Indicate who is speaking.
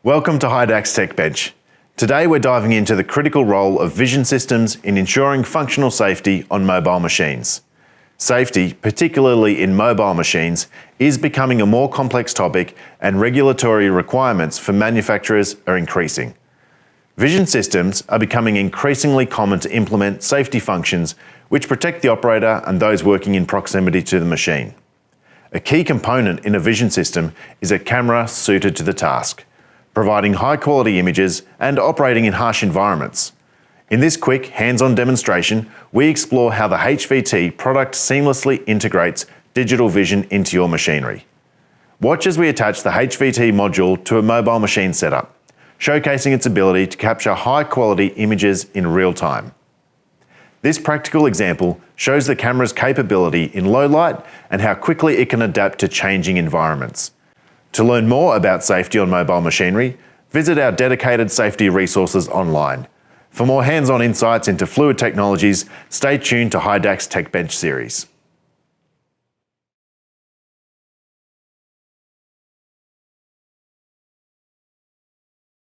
Speaker 1: Welcome to HYDAC's Techbench. Today we're diving into the critical role of vision systems in ensuring functional safety on mobile machines. Safety, particularly in mobile machines, is becoming a more complex topic and regulatory requirements for manufacturers are increasing. Vision systems are becoming increasingly common to implement safety functions which protect the operator and those working in proximity to the machine. A key component in a vision system is a camera suited to the task, providing high-quality images and operating in harsh environments. In this quick, hands-on demonstration, we explore how the HVT product seamlessly integrates digital vision into your machinery. Watch as we attach the HVT module to a mobile machine setup, showcasing its ability to capture high-quality images in real time. This practical example shows the camera's capability in low light and how quickly it can adapt to changing environments. To learn more about safety on mobile machinery, visit our dedicated safety resources online. For more hands-on insights into fluid technologies, stay tuned to HYDAC's Techbench series.